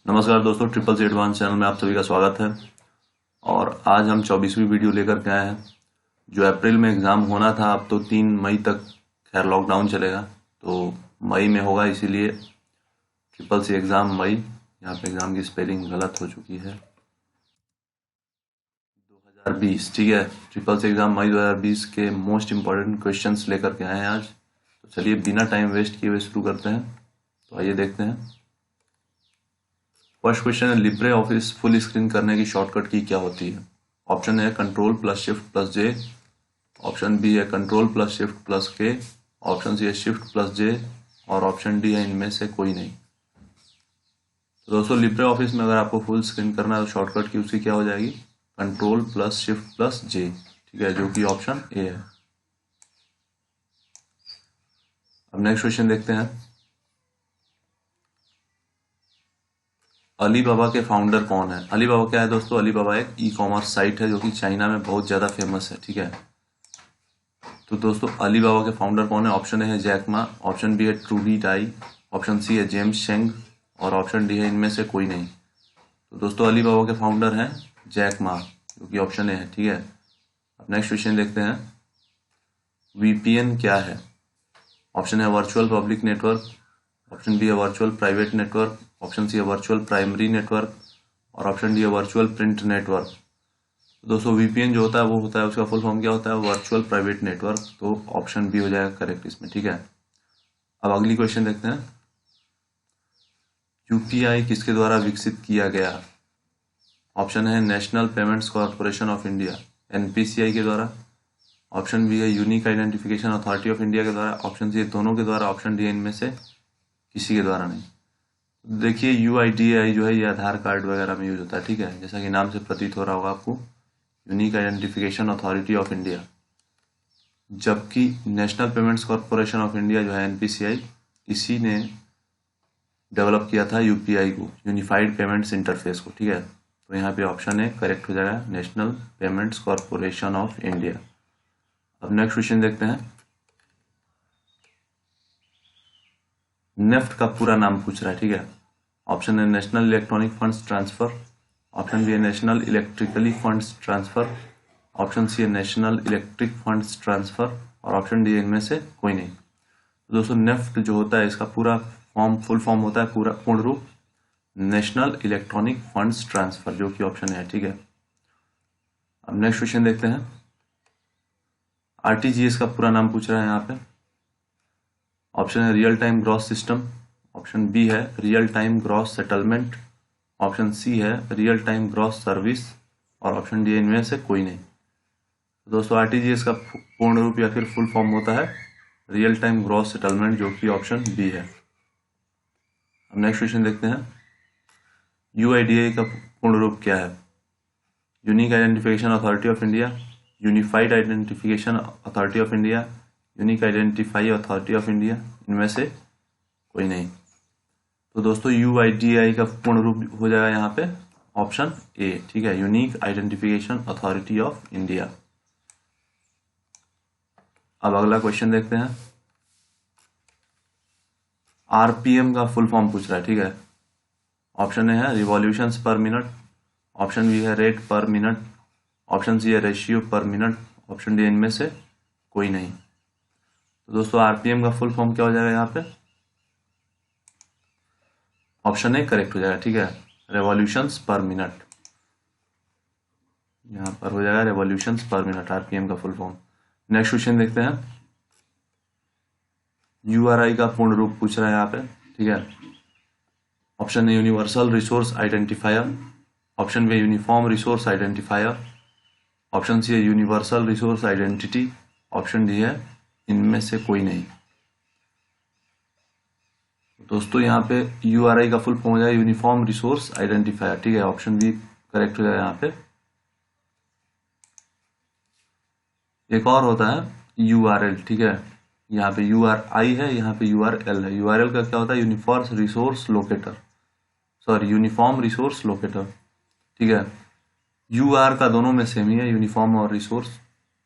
नमस्कार दोस्तों, triple C advance channel में आप सभी का स्वागत है। और आज हम 24वीं वीडियो लेकर के आए हैं। जो अप्रैल में एग्ज़ाम होना था, अब तो 3 मई तक खैर लॉकडाउन चलेगा, तो मई में होगा, इसीलिए ट्रिपल सी एग्ज़ाम मई। यहाँ पे एग्ज़ाम की स्पेलिंग गलत हो चुकी है, 2020। ठीक है, ट्रिपल सी एग्ज़ाम मई 2020 के मोस्ट इम्पॉर्टेंट क्वेश्चंस लेकर के आए हैं आज। तो चलिए बिना टाइम वेस्ट किए हुए शुरू करते हैं। तो आइए देखते हैं। फर्स्ट क्वेश्चन है, लिब्रे ऑफिस फुल स्क्रीन करने की शॉर्टकट की क्या होती है? ऑप्शन है कंट्रोल प्लस शिफ्ट प्लस जे, ऑप्शन बी है कंट्रोल प्लस शिफ्ट प्लस के, ऑप्शन सी है शिफ्ट प्लस जे, और ऑप्शन डी है इनमें से कोई नहीं। तो दोस्तों, लिब्रे ऑफिस में अगर आपको फुल स्क्रीन करना है तो शॉर्टकट की उसकी क्या हो जाएगी? कंट्रोल प्लस शिफ्ट प्लस जे। ठीक है, जो कि ऑप्शन ए है। अब नेक्स्ट क्वेश्चन देखते हैं। अलीबाबा के फाउंडर कौन है? अलीबाबा क्या है दोस्तों? अलीबाबा एक ई कॉमर्स साइट है जो कि चाइना में बहुत ज़्यादा फेमस है। ठीक है, तो दोस्तों अलीबाबा के फाउंडर कौन है? ऑप्शन ए है जैक मा, ऑप्शन बी है ट्रूडी टाई, ऑप्शन सी है जेम्स शेंग, और ऑप्शन डी है इनमें से कोई नहीं। तो दोस्तों अलीबाबा के फाउंडर हैं जैक मा, जो कि ऑप्शन ए है। ठीक है, अब नेक्स्ट क्वेश्चन देखते हैं। वीपीएन क्या है? ऑप्शन है virtual public network, option B है virtual private network, option C है वर्चुअल प्राइमरी नेटवर्क, और ऑप्शन डी है वर्चुअल प्रिंट नेटवर्क। तो दोस्तों वीपीएन जो होता है वो होता है, उसका फुल फॉर्म क्या होता है? Virtual private network. तो ऑप्शन बी हो जाएगा करेक्ट इसमें। ठीक है, अब अगली क्वेश्चन देखते हैं। यूपीआई किसके द्वारा विकसित किया गया? ऑप्शन है national payments corporation of India, NPCI के द्वारा, ऑप्शन बी है unique identification authority of India के द्वारा, ऑप्शन सी है दोनों के द्वारा, ऑप्शन डी है इनमें से किसी के द्वारा नहीं। देखिए यूआईडीएआई जो है ये आधार कार्ड वगैरह में यूज होता है। ठीक है, जैसा कि नाम से प्रतीत हो रहा होगा आपको, unique identification authority of India. जबकि national payments corporation of India जो है एनपीसीआई, इसी ने डेवलप किया था यूपीआई को, यूनिफाइड पेमेंट्स इंटरफेस को। ठीक है, तो यहाँ पे ऑप्शन ए करेक्ट हो जाएगा, national payments corporation of India. अब नेक्स्ट क्वेश्चन देखते हैं। नेफ्ट का पूरा नाम पूछ रहा है। ठीक है, ऑप्शन है national electronic funds transfer, option B है national electrically funds transfer, option C है नेशनल इलेक्ट्रिक फंड्स ट्रांसफर, और ऑप्शन डी है इनमें से कोई नहीं। तो दोस्तों नेफ्ट जो होता है इसका पूरा फॉर्म, फुल फॉर्म होता है, पूरा पूर्ण रूप नेशनल इलेक्ट्रॉनिक फंड्स ट्रांसफर, जो कि ऑप्शन है। ठीक है, अब नेक्स्ट क्वेश्चन देखते हैं। आरटीजीएस का पूरा नाम पूछ रहा है यहाँ पे। ऑप्शन है real time gross system, option B है real time gross settlement, option C है रियल टाइम ग्रॉस सर्विस, और ऑप्शन डी इनमें से कोई नहीं। तो दोस्तों आरटीजीएस का पूर्ण रूप या फिर फुल फॉर्म होता है रियल टाइम ग्रॉस सेटलमेंट, जो कि ऑप्शन बी है। अब नेक्स्ट क्वेश्चन देखते हैं। यूआईडीएआई का पूर्ण रूप क्या है? Unique identification authority of India, unified identification authority of India, unique identify authority of India, इनमें से कोई नहीं। तो दोस्तों यूआईडीएआई का पूर्ण रूप हो जाएगा यहाँ पे ऑप्शन ए। ठीक है, unique identification authority of India. अब अगला क्वेश्चन देखते हैं। आरपीएम का फुल फॉर्म पूछ रहा है। ठीक है, ऑप्शन ए है revolutions per minute, option B है rate per minute, option C है रेशियो पर मिनट, ऑप्शन डी इनमें से कोई नहीं। तो दोस्तों आरपीएम का फुल फॉर्म क्या हो जाएगा यहाँ पे? ऑप्शन ए करेक्ट हो जाएगा। ठीक है, रेवोल्यूशंस पर मिनट, यहाँ पर हो जाएगा रेवोल्यूशंस पर मिनट, आरपीएम का फुल फॉर्म। नेक्स्ट क्वेश्चन देखते हैं। यूआरआई का पूर्ण रूप पूछ रहा है यहाँ पे। ठीक है, option A universal resource identifier, option B uniform resource identifier, option C है universal resource identity, option D है इनमें से कोई नहीं। दोस्तों यहाँ पे यूआरआई का फुल फॉर्म हो जाएगा यूनिफॉर्म रिसोर्स आइडेंटिफायर। ठीक है, ऑप्शन बी करेक्ट हो जाएगा यहाँ पे। एक और होता है यूआरएल। ठीक है, यहाँ पे यूआरआई है, यहाँ पे यूआरएल है। यूआरएल का क्या होता है? Uniform resource locator, sorry uniform resource locator. ठीक है, यूआर का दोनों में सेम ही है, यूनिफॉर्म और रिसोर्स,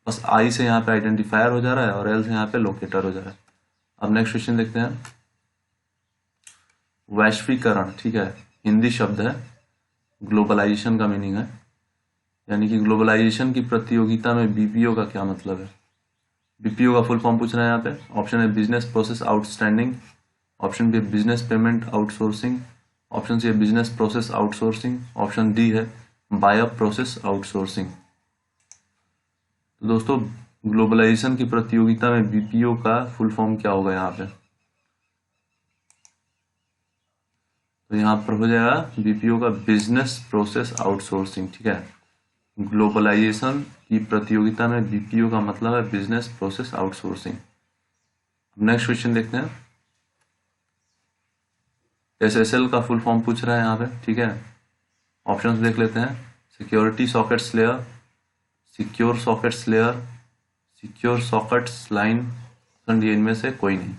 बस आई से यहाँ पे आइडेंटिफायर हो जा रहा है और एल से यहाँ पे लोकेटर हो जा रहा है। अब नेक्स्ट क्वेश्चन देखते हैं। वैश्वीकरण, ठीक है, हिंदी शब्द है, ग्लोबलाइजेशन का मीनिंग है, यानी कि ग्लोबलाइजेशन की प्रतियोगिता में बीपीओ का क्या मतलब है। बीपीओ का फुल फॉर्म पूछ रहे हैं यहाँ पे। ऑप्शन है business process outstanding, option B है business payment outsourcing, option C है business process outsourcing, option D है बायो प्रोसेस आउटसोर्सिंग। तो दोस्तों ग्लोबलाइजेशन की प्रतियोगिता में बीपीओ का फुल फॉर्म क्या होगा यहाँ पे, तो यहाँ पर हो जाएगा बीपीओ का बिजनेस प्रोसेस आउटसोर्सिंग। ठीक है, ग्लोबलाइजेशन की प्रतियोगिता में बीपीओ का मतलब है business process outsourcing. Next question देखते हैं। एसएसएल का फुल फॉर्म पूछ रहा है यहाँ पे। ठीक है, ऑप्शंस देख लेते हैं। Security sockets layer, secure sockets layer, secure sockets line, ये इनमें से कोई नहीं।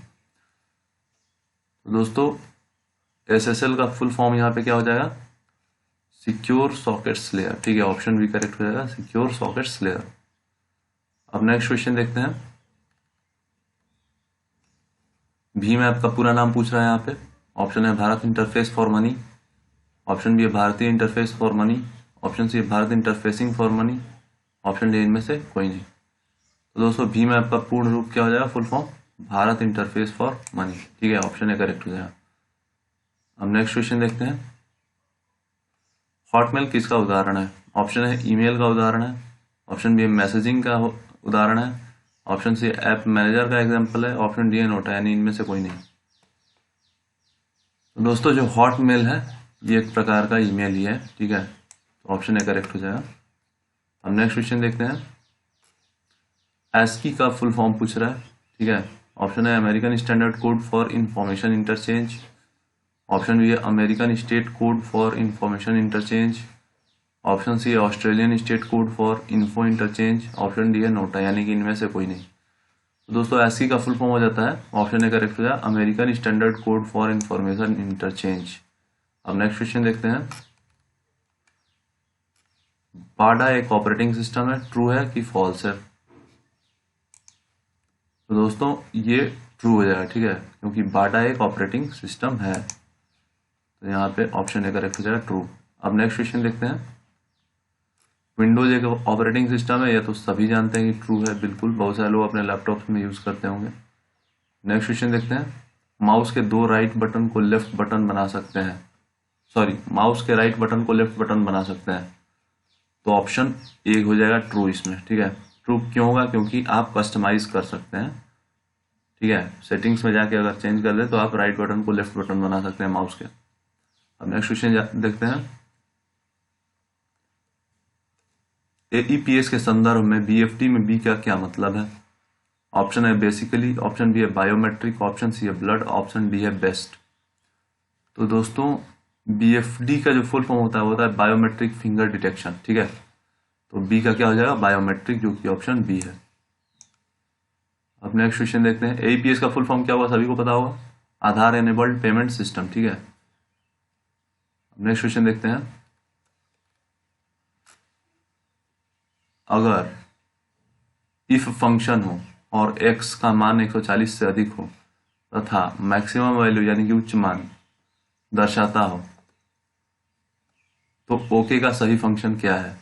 तो दोस्तों एसएसएल का फुल फॉर्म यहाँ पे क्या हो जाएगा, सिक्योर सॉकेट्स लेयर। ठीक है, ऑप्शन भी करेक्ट हो जाएगा, सिक्योर सॉकेट्स लेयर। अब नेक्स्ट क्वेश्चन देखते हैं। भीम ऐप का पूरा नाम पूछ रहा है यहाँ पे। ऑप्शन है Bharat interface for money, option B है Bharatiya interface for money, option C है Bharat interfacing for money, option D इनमें से कोई नहीं। तो दोस्तों भीम ऐप का पूर्ण रूप क्या हो जाएगा, full form Bharat interface for money. ठीक है, ऑप्शन ए करेक्ट हो जाएगा। अब नेक्स्ट क्वेश्चन देखते हैं। हॉटमेल किसका उदाहरण है। ऑप्शन है ईमेल का उदाहरण है, ऑप्शन बी मैसेजिंग का उदाहरण है, ऑप्शन सी ऐप मैनेजर का एग्जांपल है, ऑप्शन डी है नोटा, यानी इनमें से कोई नहीं। तो दोस्तों जो हॉटमेल है ये एक प्रकार का ईमेल ही है। ठीक है, तो ऑप्शन ए करेक्ट हो जाएगा। अब नेक्स्ट क्वेश्चन देखते हैं। एस्की का फुल फॉर्म पूछ रहा है। ठीक है, ऑप्शन है American standard code for information interchange, option B है American state code for information interchange, option C है Australian state code for info interchange, option D है नोटा, यानी कि इनमें से कोई नहीं। तो दोस्तों एस्की का फुल फॉर्म हो जाता है, ऑप्शन ए करेक्ट हो जाए, American standard code for information interchange. अब नेक्स्ट क्वेश्चन देखते हैं। बाडा एक ऑपरेटिंग सिस्टम है, ट्रू है कि फॉल्स है। तो दोस्तों ये ट्रू हो जाएगा। ठीक है, क्योंकि बाडा एक ऑपरेटिंग सिस्टम है, तो यहाँ पे ऑप्शन ए करेक्ट हो जाएगा, ट्रू। अब नेक्स्ट क्वेश्चन देखते हैं। विंडोज एक ऑपरेटिंग सिस्टम है, यह तो सभी जानते हैं कि ट्रू है, बिल्कुल, बहुत सारे लोग अपने लैपटॉप में यूज करते होंगे। नेक्स्ट क्वेश्चन देखते हैं। माउस के दो राइट बटन को लेफ्ट बटन बना सकते हैं, सॉरी माउस के राइट बटन को लेफ्ट बटन बना सकते हैं, तो ऑप्शन ए हो जाएगा ट्रू इसमें। ठीक है, ट्रू क्यों होगा, क्योंकि आप कस्टमाइज कर सकते हैं। ठीक है, सेटिंग्स में जाके अगर चेंज कर ले तो आप राइट बटन को लेफ्ट बटन बना सकते हैं माउस के। अब नेक्स्ट क्वेश्चन देखते हैं। एईपीएस के संदर्भ में बीएफटी में बी का क्या मतलब है। ऑप्शन है बेसिकली, ऑप्शन बी है बायोमेट्रिक, ऑप्शन सी है ब्लड, ऑप्शन डी है बेस्ट। तो दोस्तों बीएफडी का जो फुल फॉर्म होता है वो होता है बायोमेट्रिक फिंगर डिटेक्शन। ठीक है, तो बी का क्या हो जाएगा, बायोमेट्रिक, जो कि ऑप्शन बी है। अब नेक्स्ट क्वेश्चन देखते हैं। एईपीएस का फुल फॉर्म क्या होगा, सभी को पता होगा, आधार एनेबल्ड पेमेंट सिस्टम। ठीक है, नेक्स्ट क्वेश्चन देखते हैं। अगर इफ फंक्शन हो और x का मान 140 से अधिक हो तथा मैक्सिमम वैल्यू यानी कि उच्च मान दर्शाता हो तो ओके का सही फंक्शन क्या है।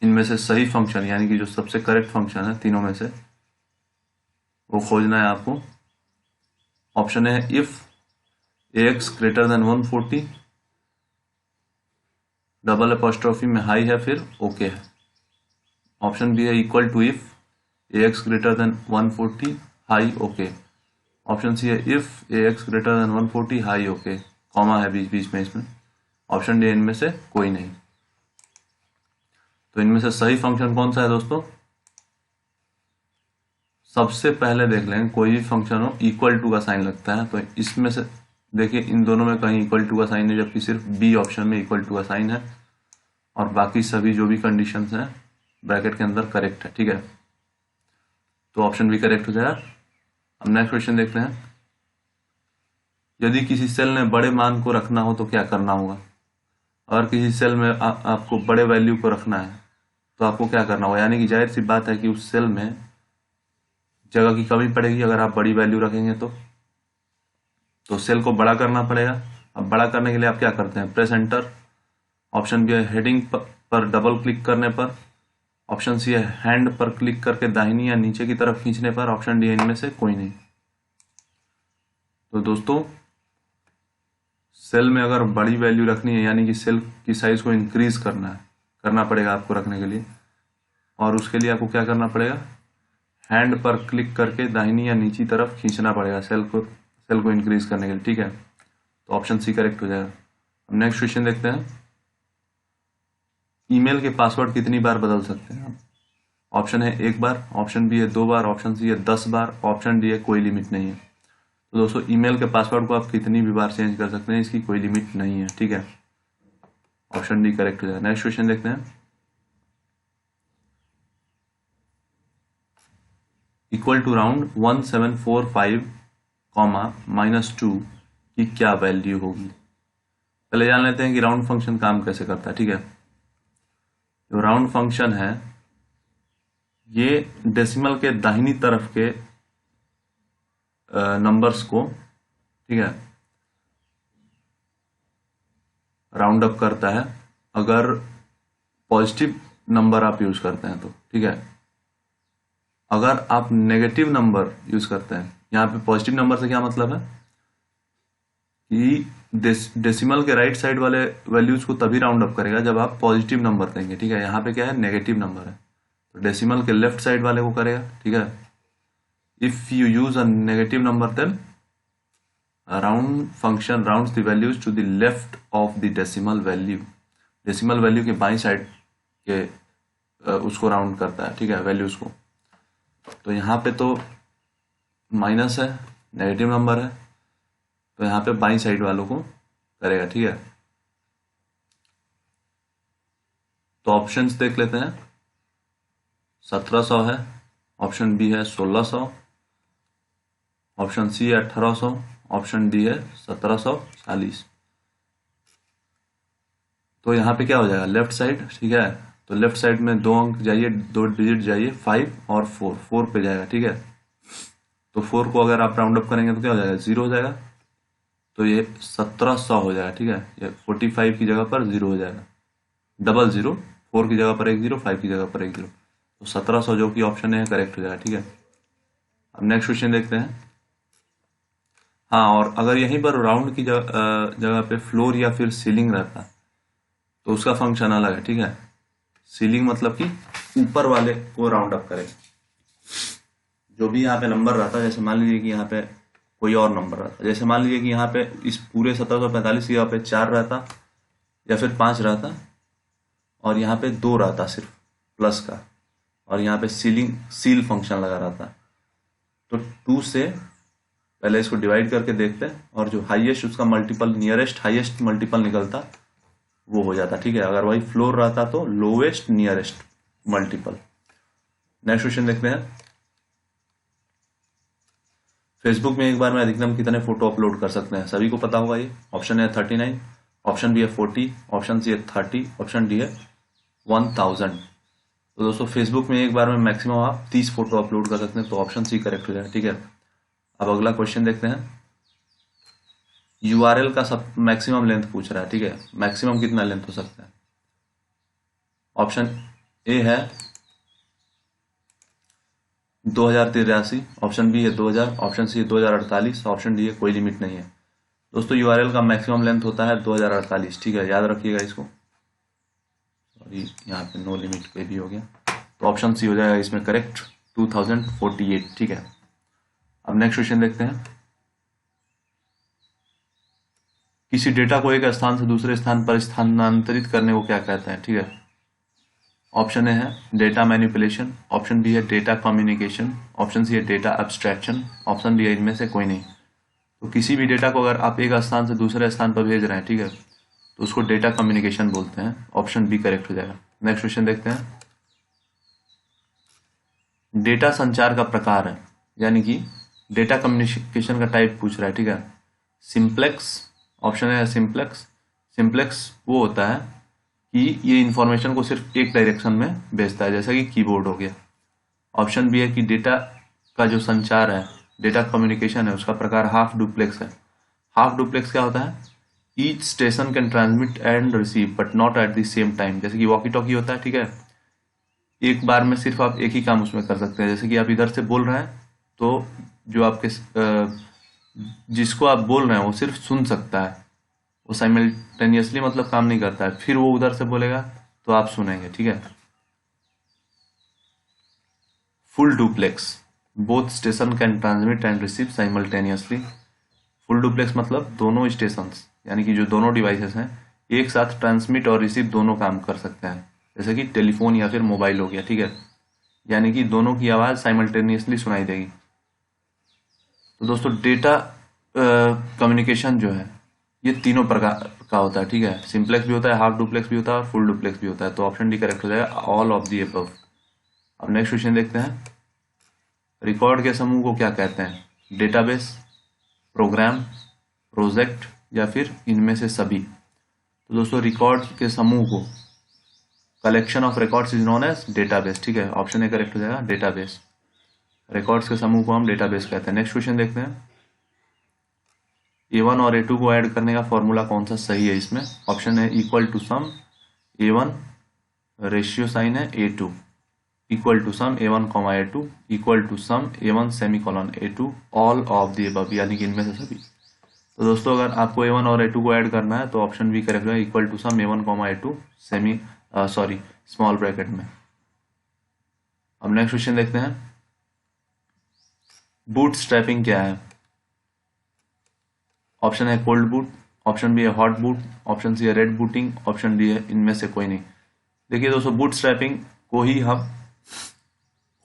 इनमें से सही फंक्शन यानी कि जो सबसे करेक्ट फंक्शन है तीनों में से, वो खोजना है आपको। ऑप्शन है if ax greater than 140, double apostrophe में हाई है, फिर ओके है। ऑप्शन बी है equal to if ax greater than 140 high okay, option C है if ax greater than 140 high okay, comma है बीच बीच में इसमें, ऑप्शन डी इनमें से कोई नहीं। तो इनमें से सही फंक्शन कौन सा है दोस्तों, सबसे पहले देख लेंगे कोई भी फंक्शन हो इक्वल टू का साइन लगता है, तो इसमें से देखिए इन दोनों में कहीं इक्वल टू का साइन है, जबकि सिर्फ बी ऑप्शन में इक्वल टू का साइन है, और बाकी सभी जो भी कंडीशंस हैं ब्रैकेट के अंदर करेक्ट है। ठीक है, तो ऑप्शन बी करेक्ट हो जाएगा। अब नेक्स्ट क्वेश्चन देखते हैं। यदि किसी सेल में बड़े मान को रखना हो तो क्या करना होगा। अगर किसी सेल में आपको बड़े वैल्यू को रखना है तो आपको क्या करना होगा, यानी कि जाहिर सी बात है कि उस सेल में जगह की कमी पड़ेगी अगर आप बड़ी वैल्यू रखेंगे तो सेल को बड़ा करना पड़ेगा, अब बड़ा करने के लिए आप क्या करते हैं, प्रेस एंटर। ऑप्शन बी है हेडिंग पर डबल क्लिक करने पर। ऑप्शन सी है हैंड पर क्लिक करके दाहिनी या नीचे की तरफ खींचने पर। ऑप्शन डी है इनमें से कोई नहीं। तो दोस्तों सेल में अगर बड़ी वैल्यू रखनी है, यानी कि सेल की साइज को इंक्रीज करना पड़ेगा आपको रखने के लिए, और उसके लिए आपको क्या करना पड़ेगा, हैंड पर क्लिक करके दाहिनी या नीची तरफ खींचना पड़ेगा सेल को इंक्रीज करने के लिए, ठीक है। तो ऑप्शन सी करेक्ट हो जाएगा। अब नेक्स्ट क्वेश्चन देखते हैं, ईमेल के पासवर्ड कितनी बार बदल सकते हैं आप? ऑप्शन है 1 बार, ऑप्शन बी है 2 बार, ऑप्शन सी है 10 बार, ऑप्शन डी है कोई लिमिट नहीं है। तो दोस्तों ईमेल के पासवर्ड को आप कितनी भी बार चेंज कर सकते हैं, इसकी कोई लिमिट नहीं है, ठीक है। ऑप्शन डी करेक्ट हो जाएगा। नेक्स्ट क्वेश्चन देखते हैं, इक्वल टू राउंड 1745 -2 की क्या वैल्यू होगी? पहले जान लेते हैं कि राउंड फंक्शन काम कैसे करता है, ठीक है। जो राउंड फंक्शन है ये डेसिमल के दाहिनी तरफ के नंबर्स को, ठीक है, राउंड अप करता है अगर पॉजिटिव नंबर आप यूज करते हैं तो, ठीक है। अगर आप नेगेटिव नंबर यूज करते हैं, यहाँ पे पॉजिटिव नंबर से क्या मतलब है कि डेसिमल के राइट साइड वाले वैल्यूज को तभी राउंड अप करेगा जब आप पॉजिटिव नंबर देंगे, ठीक है। यहाँ पे क्या है, नेगेटिव नंबर है, तो डेसिमल के लेफ्ट साइड वाले को करेगा, ठीक है। If you use a negative number then round function rounds the values to the left of the decimal value. Decimal value के बाईं साइड के उसको राउंड करता है, ठीक है, वैल्यूज को। तो यहाँ पे तो माइनस है, नेगेटिव नंबर है, तो यहाँ पे बाईं साइड वालों को करेगा, ठीक है। तो ऑप्शंस देख लेते हैं, 1700 है, ऑप्शन बी है 1600, ऑप्शन सी है 1800, ऑप्शन डी है 1740। तो यहाँ पे क्या हो जाएगा, लेफ्ट साइड, ठीक है। तो लेफ्ट साइड में 2 अंक जाइए, 2 डिजिट जाइए, 5 और 4 पे जाएगा, ठीक है। तो 4 को अगर आप राउंड अप करेंगे तो क्या हो जाएगा, 0 हो जाएगा। तो ये 1700 हो जाएगा, ठीक है। ये 45 की जगह पर 0 हो जाएगा, 00, 4 की जगह पर 1 0, 5 की जगह पर 1 0। तो 1700 जो कि ऑप्शन है करेक्ट हो जाएगा, ठीक है। अब नेक्स्ट क्वेश्चन देखते हैं। हाँ, और अगर यहीं पर राउंड की जगह पे फ्लोर या फिर सीलिंग रहता तो उसका फंक्शन अलग है, ठीक है। सीलिंग मतलब कि ऊपर वाले को राउंड अप करेगा। जो भी यहाँ पे नंबर रहता है, जैसे मान लीजिए कि यहाँ पे कोई और नंबर रहता, जैसे मान लीजिए कि यहाँ पे इस पूरे 1745 की जगह पे 4 रहता या फिर 5 रहता, और यहाँ पे 2 रहता सिर्फ प्लस का, और यहाँ पे सील फंक्शन लगा रहता, तो 2 से पहले इसको डिवाइड करके देखते हैं, और जो हाईएस्ट उसका मल्टीपल, नियरेस्ट हाईएस्ट मल्टीपल निकलता वो हो जाता, ठीक है। अगर वही फ्लोर रहता तो lowest nearest multiple. Next question देखते हैं, फेसबुक में एक बार में अधिकतम कितने फोटो अपलोड कर सकते हैं? सभी को पता होगा ये। ऑप्शन है 39, ऑप्शन बी है 40, ऑप्शन सी है 30, ऑप्शन डी है 1000। तो दोस्तों फेसबुक में एक बार में मैक्सिमम आप 30 फोटो अपलोड कर सकते हैं, तो ऑप्शन सी करेक्ट हो जाएगा, ठीक है। अब अगला क्वेश्चन देखते हैं, यूआरएल का सब मैक्सिमम लेंथ पूछ रहा है, ठीक है। मैक्सिमम कितना लेंथ हो सकता है? ऑप्शन ए है 2083, ऑप्शन बी है 2000, ऑप्शन सी है 2048, ऑप्शन डी है कोई लिमिट नहीं है। दोस्तों यूआरएल का मैक्सिमम लेंथ होता है 2048, ठीक है, याद रखिएगा इसको। सॉरी, यहाँ पे नो लिमिट पे भी हो गया, तो ऑप्शन सी हो जाएगा इसमें करेक्ट, 2048, ठीक है। अब नेक्स्ट क्वेश्चन देखते हैं, किसी डेटा को एक स्थान से दूसरे स्थान पर स्थानांतरित करने को क्या कहते हैं, ठीक है। ऑप्शन ए है डेटा मैनिपुलेशन, ऑप्शन बी है डेटा कम्युनिकेशन, ऑप्शन सी है डेटा एब्स्ट्रैक्शन, ऑप्शन डी है इनमें से कोई नहीं। तो किसी भी डेटा को अगर आप एक स्थान से दूसरे स्थान पर भेज रहे हैं, ठीक है, तो उसको डेटा कम्युनिकेशन बोलते हैं। ऑप्शन बी करेक्ट हो जाएगा। नेक्स्ट क्वेश्चन देखते हैं, डेटा संचार का प्रकार है, यानी कि डेटा कम्युनिकेशन का टाइप पूछ रहा है, ठीक है। सिंप्लेक्स, ऑप्शन है सिंप्लेक्स। सिंप्लेक्स वो होता है कि ये इंफॉर्मेशन को सिर्फ एक डायरेक्शन में भेजता है, जैसा कि कीबोर्ड हो गया। ऑप्शन बी है कि डेटा का जो संचार है, डेटा कम्युनिकेशन है, उसका प्रकार हाफ डुप्लेक्स है। हाफ डुप्लेक्स क्या होता है each station can transmit and receive but not at the same time. जैसे कि वॉकी टॉकी होता है, ठीक है, एक बार में सिर्फ आप एक ही काम उसमें कर सकते हैं। जैसे कि आप इधर से बोल रहे हैं तो जो आपके जिसको आप बोल रहे हैं वो सिर्फ सुन सकता है, वो साइमल्टेनियसली मतलब काम नहीं करता है। फिर वो उधर से बोलेगा तो आप सुनेंगे, ठीक है। Full duplex, both station can transmit and receive simultaneously. Full duplex मतलब दोनों स्टेशन यानी कि जो दोनों डिवाइसेस हैं एक साथ ट्रांसमिट और रिसीव दोनों काम कर सकते हैं। जैसे कि टेलीफोन या फिर मोबाइल हो गया, ठीक है, यानी कि दोनों की आवाज़ साइमल्टेनियसली सुनाई देगी। तो दोस्तों डेटा कम्युनिकेशन जो है ये तीनों प्रकार का होता है, ठीक है। सिंप्लेक्स भी होता है, हाफ डुप्लेक्स भी होता है और फुल डुप्लेक्स भी होता है। तो ऑप्शन डी करेक्ट हो जाएगा, ऑल ऑफ दी अबव। अब नेक्स्ट क्वेश्चन देखते हैं, रिकॉर्ड के समूह को क्या कहते हैं? डेटाबेस, प्रोग्राम, प्रोजेक्ट या फिर इनमें से सभी। तो दोस्तों रिकॉर्ड के समूह को, collection of records is known as database, ठीक है। ऑप्शन ए करेक्ट हो जाएगा, डेटाबेस। रिकॉर्ड्स के समूह को हम डेटाबेस कहते हैं। नेक्स्ट क्वेश्चन देखते हैं, A1 और A2 को ऐड करने का फॉर्मूला कौन सा सही है इसमें? ऑप्शन है equal to sum A1, ratio sign है A2, equal to sum A1 comma A2, equal to sum A1 semicolon A2, all of the above, यानी कि इनमें से सभी। तो दोस्तों अगर आपको A1 और A2 को ऐड करना है तो ऑप्शन बी करेक्ट है, equal to sum A1 comma A2 semi small bracket में। अब नेक्स्ट क्वेश्चन देखते हैं, बूट स्ट्रैपिंग क्या है? ऑप्शन है कोल्ड बूट, ऑप्शन बी है हॉट बूट, ऑप्शन सी है रेड बूटिंग, ऑप्शन डी है इनमें से कोई नहीं। देखिए दोस्तों बूट स्ट्रैपिंग को ही हम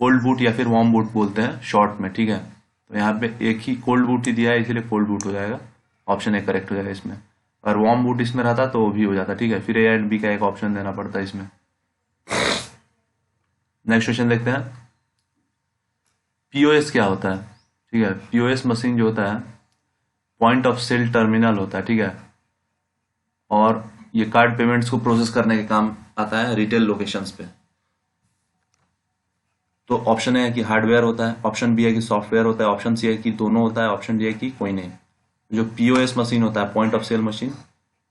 कोल्ड बूट या फिर वार्म बूट बोलते हैं शॉर्ट में, ठीक है। तो यहाँ पे एक ही कोल्ड बूट ही दिया है इसलिए कोल्ड बूट हो जाएगा, ऑप्शन ए करेक्ट हो जाएगा इसमें। अगर वार्म बूट इसमें रहता तो वो भी हो जाता, ठीक है। फिर ए एंड बी का एक ऑप्शन देना पड़ता है इसमें। नेक्स्ट क्वेश्चन देखते हैं, पीओएस क्या होता है? ठीक है, पीओएस मशीन जो होता है पॉइंट ऑफ सेल टर्मिनल होता है, ठीक है, और ये कार्ड पेमेंट्स को प्रोसेस करने के काम आता है रिटेल लोकेशंस पे। तो ऑप्शन ए है कि हार्डवेयर होता है, ऑप्शन बी है कि सॉफ्टवेयर होता है, ऑप्शन सी है कि दोनों होता है, ऑप्शन डी है कि कोई नहीं। जो पीओएस मशीन होता है, पॉइंट ऑफ सेल मशीन,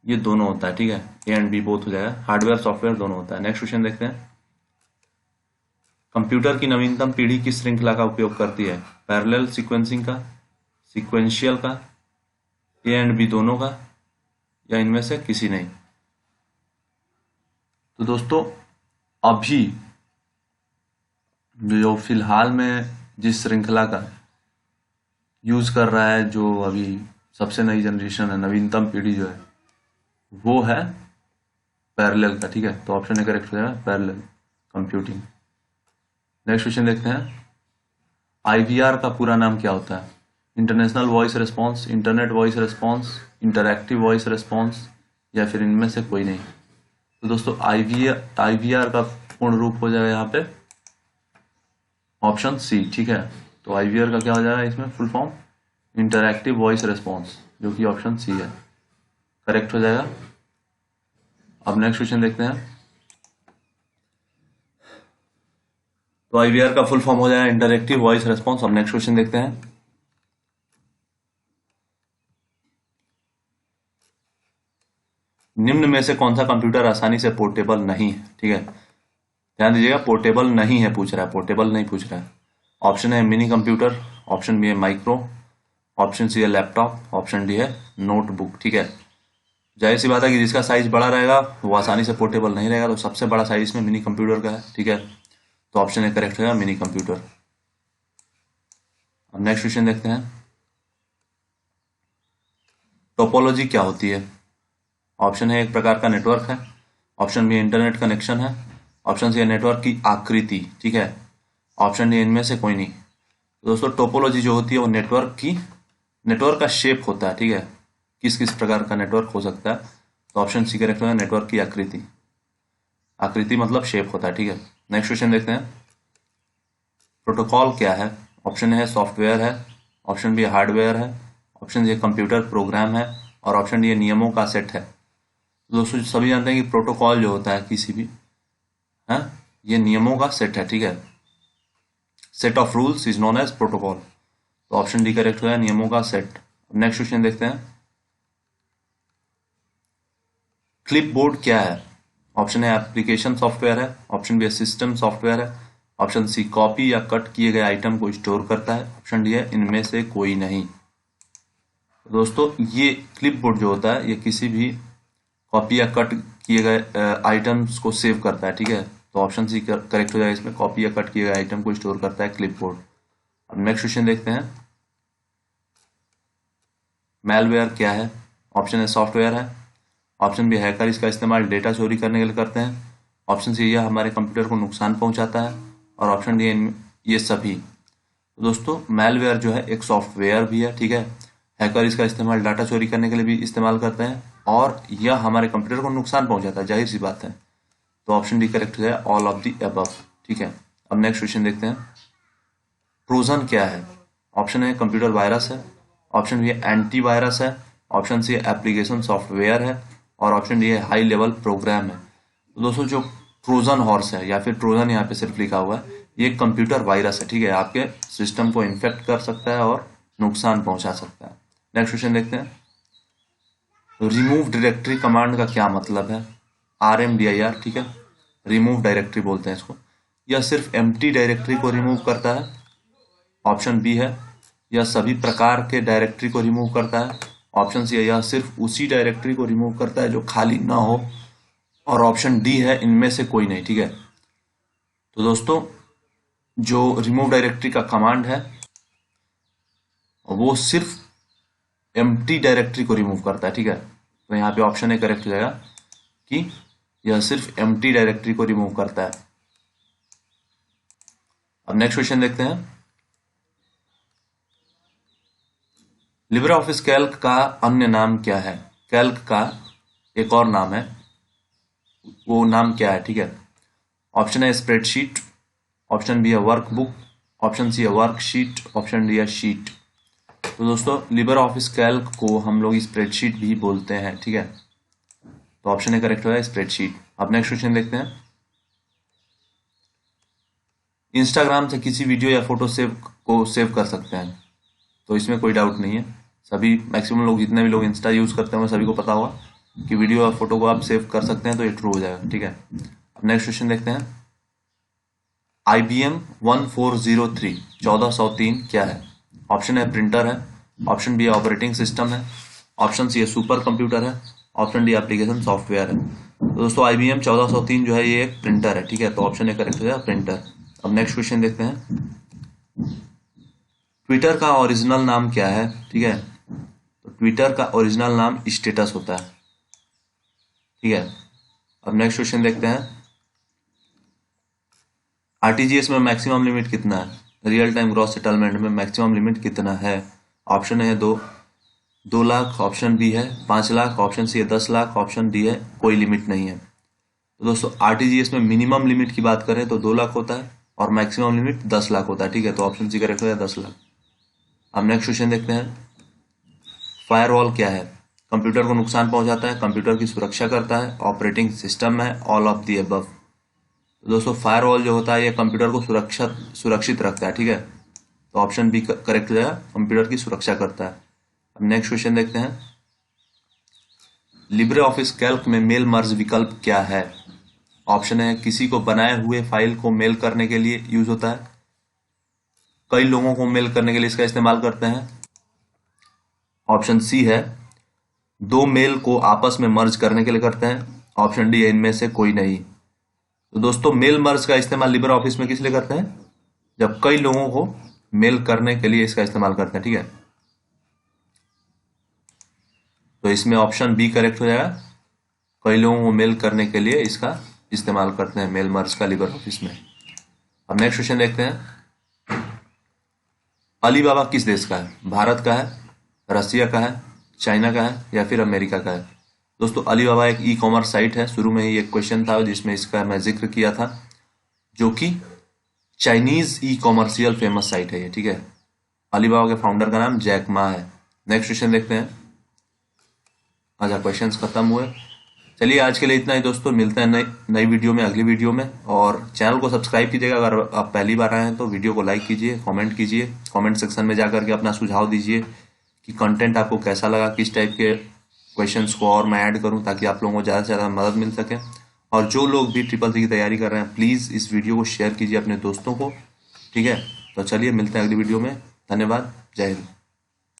ये दोनों होता है, ठीक है। ए एंड बी बोथ हो जाएगा, हार्डवेयर सॉफ्टवेयर दोनों होता है। नेक्स्ट क्वेश्चन देखते हैं, कंप्यूटर की नवीनतम पीढ़ी किस श्रृंखला का उपयोग करती है? पैरेलल सीक्वेंसिंग का, सीक्वेंशियल का, ए एंड बी दोनों का, या इनमें से किसी नहीं। तो दोस्तों अभी जो फिलहाल में जिस श्रृंखला का यूज कर रहा है, जो अभी सबसे नई जनरेशन है, नवीनतम पीढ़ी जो है वो है पैरेलल का, ठीक है। तो ऑप्शन ए करेक्ट हो जाएगा, पैरेलल कंप्यूटिंग। नेक्स्ट क्वेश्चन देखते हैं, आईवीआर का पूरा नाम क्या होता है? International voice response, internet voice response, interactive voice response, या फिर इनमें से कोई नहीं। तो दोस्तों आईवीआर का पूर्ण रूप हो जाएगा यहाँ पे ऑप्शन सी, ठीक है। तो आईवीआर का क्या हो जाएगा इसमें full form? Interactive voice response, जो कि ऑप्शन सी है, करेक्ट हो जाएगा। अब नेक्स्ट क्वेश्चन देखते हैं, तो आईवीआर का फुल फॉर्म हो जाएगा इंटरैक्टिव वॉइस रिस्पॉन्स। अब नेक्स्ट क्वेश्चन देखते हैं, निम्न में से कौन सा कंप्यूटर आसानी से पोर्टेबल नहीं है? ठीक है, ध्यान दीजिएगा, पोर्टेबल नहीं है पूछ रहा है, पोर्टेबल नहीं पूछ रहा है। ऑप्शन है मिनी कंप्यूटर, ऑप्शन बी है माइक्रो, ऑप्शन सी है लैपटॉप, ऑप्शन डी है नोटबुक, ठीक है। जाहिर सी बात है कि जिसका साइज बड़ा रहेगा वो आसानी से पोर्टेबल नहीं रहेगा, तो सबसे बड़ा साइज इसमें मिनी कंप्यूटर का है, ठीक है। तो ऑप्शन ए करेक्ट होगा, मिनी कंप्यूटर। अब नेक्स्ट क्वेश्चन देखते हैं, टोपोलॉजी क्या होती है? ऑप्शन है एक प्रकार का नेटवर्क है, ऑप्शन बी इंटरनेट कनेक्शन है, ऑप्शन सी है नेटवर्क की आकृति, ठीक है, ऑप्शन डी इनमें से कोई नहीं। दोस्तों टोपोलॉजी जो होती है वो नेटवर्क का शेप होता है, ठीक है, किस किस प्रकार का नेटवर्क हो सकता है। तो ऑप्शन सी करेक्ट होगा, नेटवर्क की आकृति। आकृति मतलब शेप होता है, ठीक है। नेक्स्ट क्वेश्चन देखते हैं, प्रोटोकॉल क्या है? ऑप्शन है सॉफ्टवेयर है, ऑप्शन बी हार्डवेयर है, ऑप्शन सी कंप्यूटर प्रोग्राम है, और ऑप्शन डी नियमों का सेट है। दोस्तों सभी जानते हैं कि प्रोटोकॉल जो होता है किसी भी ये नियमों का सेट है, ठीक है। Set of rules is known as protocol. तो ऑप्शन डी करेक्ट होगा, नियमों का सेट। नेक्स्ट क्वेश्चन देखते हैं, क्लिपबोर्ड क्या है? ऑप्शन ए एप्लीकेशन सॉफ्टवेयर है, ऑप्शन बी है सिस्टम सॉफ्टवेयर है, ऑप्शन सी कॉपी या कट किए गए आइटम को स्टोर करता है, ऑप्शन डी है इनमें से कोई नहीं। दोस्तों ये क्लिपबोर्ड जो होता है ये किसी भी कॉपी या कट किए गए आइटम्स को सेव करता है, ठीक है। तो ऑप्शन सी करेक्ट हो जाएगा इसमें, कॉपी या कट किए गए आइटम को स्टोर करता है क्लिपबोर्ड। अब नेक्स्ट क्वेश्चन देखते हैं, मैलवेयर क्या है? ऑप्शन ए सॉफ्टवेयर है, ऑप्शन बी हैकर इसका इस्तेमाल डेटा चोरी करने के लिए करते हैं, ऑप्शन सी यह हमारे कंप्यूटर को नुकसान पहुंचाता है, और ऑप्शन डी ये सभी। तो दोस्तों मैलवेयर जो है एक सॉफ्टवेयर भी है, ठीक है। हैकर इसका इस्तेमाल डाटा चोरी करने के लिए भी इस्तेमाल करते हैं, और यह हमारे कंप्यूटर को नुकसान पहुंचाता है, जाहिर सी बात है। तो ऑप्शन डी करेक्ट है, ऑल ऑफ द अबव, ठीक है। अब नेक्स्ट क्वेश्चन देखते हैं, ट्रोजन क्या है? ऑप्शन ए कंप्यूटर वायरस है, ऑप्शन बी एंटी वायरस है, ऑप्शन सी एप्लीकेशन सॉफ्टवेयर है, और ऑप्शन डी है हाई लेवल प्रोग्राम है। तो दोस्तों जो ट्रोजन हॉर्स है या फिर ट्रोजन यहाँ पे सिर्फ लिखा हुआ है, ये एक कंप्यूटर वायरस है, ठीक है। आपके सिस्टम को इन्फेक्ट कर सकता है और नुकसान पहुंचा सकता है। नेक्स्ट क्वेश्चन देखते हैं, रिमूव डायरेक्टरी कमांड का क्या मतलब है? RMDIR, ठीक है, रिमूव डायरेक्टरी बोलते हैं इसको। यह सिर्फ एम्प्टी डायरेक्टरी को रिमूव करता है, ऑप्शन बी है यह सभी प्रकार के डायरेक्टरी को रिमूव करता है, ऑप्शन सी है यह सिर्फ उसी डायरेक्टरी को रिमूव करता है जो खाली ना हो, और ऑप्शन डी है इनमें से कोई नहीं, ठीक है। तो दोस्तों जो रिमूव डायरेक्टरी का कमांड है वो सिर्फ एम्प्टी डायरेक्टरी को रिमूव करता है, ठीक है। तो यहाँ पे ऑप्शन ए करेक्ट हो जाएगा कि यह सिर्फ एम्प्टी डायरेक्टरी को रिमूव करता है। अब नेक्स्ट क्वेश्चन देखते हैं, लिब्रे ऑफिस कैल्क का अन्य नाम क्या है? कैल्क का एक और नाम है, वो नाम क्या है, ठीक है। ऑप्शन है स्प्रेडशीट, ऑप्शन बी है वर्कबुक, ऑप्शन सी है वर्कशीट, ऑप्शन डी है शीट। तो दोस्तों लिब्रे ऑफिस कैल्क को हम लोग स्प्रेडशीट भी बोलते हैं, ठीक है। तो ऑप्शन ए करेक्ट है स्प्रेडशीट। अब नेक्स्ट क्वेश्चन देखते हैं, इंस्टाग्राम से किसी वीडियो या फोटो सेव कर सकते हैं? तो इसमें कोई डाउट नहीं है, सभी मैक्सिमम लोग जितने भी लोग इंस्टा यूज करते हैं सभी को पता होगा कि वीडियो या फोटो को आप सेव कर सकते हैं, तो ये ट्रू हो जाएगा, ठीक है। अब नेक्स्ट क्वेश्चन देखते हैं, IBM 1403 1403 क्या है? ऑप्शन है प्रिंटर है, ऑप्शन बी ऑपरेटिंग सिस्टम है, ऑप्शन सी है सुपर कंप्यूटर है, ऑप्शन डी एप्लीकेशन सॉफ्टवेयर है। तो दोस्तों IBM 1403 जो है ये एक प्रिंटर है, ठीक है। तो ऑप्शन ए करेक्ट हो जाएगा प्रिंटर। अब नेक्स्ट क्वेश्चन देखते हैं, ट्विटर का ओरिजिनल नाम क्या है? ठीक है, तो ट्विटर का ओरिजिनल नाम स्टेटस होता है, ठीक है। अब नेक्स्ट क्वेश्चन देखते हैं, RTGS में मैक्सिमम लिमिट कितना है? रियल टाइम ग्रॉस सेटलमेंट में मैक्सिमम लिमिट कितना है? ऑप्शन है 2 लाख, ऑप्शन बी है 5 लाख, ऑप्शन सी है 10 लाख, ऑप्शन डी है कोई लिमिट नहीं है। तो दोस्तों RTGS में मिनिमम लिमिट की बात करें तो 2 लाख होता है और मैक्सिमम लिमिट 10 लाख होता है, ठीक है। तो ऑप्शन सी करेक्ट हो जाए 10 लाख। अब नेक्स्ट क्वेश्चन देखते हैं, फायरवॉल क्या है? कंप्यूटर को नुकसान पहुंचाता है, कंप्यूटर की सुरक्षा करता है, ऑपरेटिंग सिस्टम है, ऑल ऑफ द अबव। तो दोस्तों फायरवॉल जो होता है ये कंप्यूटर को सुरक्षित रखता है, ठीक है। तो ऑप्शन बी करेक्ट हो जाएगा, कंप्यूटर की सुरक्षा करता है। अब नेक्स्ट क्वेश्चन देखते हैं, लिब्रे ऑफिस कैल्क में मेल मर्ज विकल्प क्या है? ऑप्शन है किसी को बनाए हुए फाइल को मेल करने के लिए यूज होता है, कई लोगों को मेल करने के लिए इसका इस्तेमाल करते हैं, ऑप्शन सी है 2 मेल को आपस में मर्ज करने के लिए करते हैं, ऑप्शन डी है इनमें से कोई नहीं। तो दोस्तों मेल मर्ज का इस्तेमाल लिब्रे ऑफिस में किस लिए करते हैं? जब कई लोगों को मेल करने के लिए इसका इस्तेमाल करते हैं, ठीक है। तो इसमें ऑप्शन बी करेक्ट हो जाएगा, कई लोगों को मेल करने के लिए इसका इस्तेमाल करते हैं मेल मर्ज का लिब्रे ऑफिस में। अब नेक्स्ट क्वेश्चन देखते हैं, अलीबाबा किस देश का है? भारत का है, रसिया का है, चाइना का है या फिर अमेरिका का है? दोस्तों अलीबाबा एक ई-कॉमर्स साइट है, शुरू में ही एक क्वेश्चन था जिसमें इसका मैं जिक्र किया था, जो कि चाइनीज ई कॉमर्शियल फेमस साइट है ये, ठीक है। अलीबाबा के फाउंडर का नाम जैक मा है। नेक्स्ट क्वेश्चन देखते हैं। अच्छा क्वेश्चंस खत्म हुए, चलिए आज के लिए इतना ही दोस्तों, मिलते हैं नई वीडियो में, अगली वीडियो में। और चैनल को सब्सक्राइब कीजिएगा, अगर आप पहली बार आए हैं तो वीडियो को लाइक कीजिए, कमेंट कीजिए, कमेंट सेक्शन में जाकर के अपना सुझाव दीजिए कि कंटेंट आपको कैसा लगा, किस टाइप के क्वेश्चंस को और मैं ऐड करूं ताकि आप लोगों को ज़्यादा से ज़्यादा मदद मिल सके। और जो लोग भी ट्रिपल सी की तैयारी कर रहे हैं प्लीज़ इस वीडियो को शेयर कीजिए अपने दोस्तों को, ठीक है। तो चलिए मिलते हैं अगली वीडियो में। धन्यवाद, जय हिंद।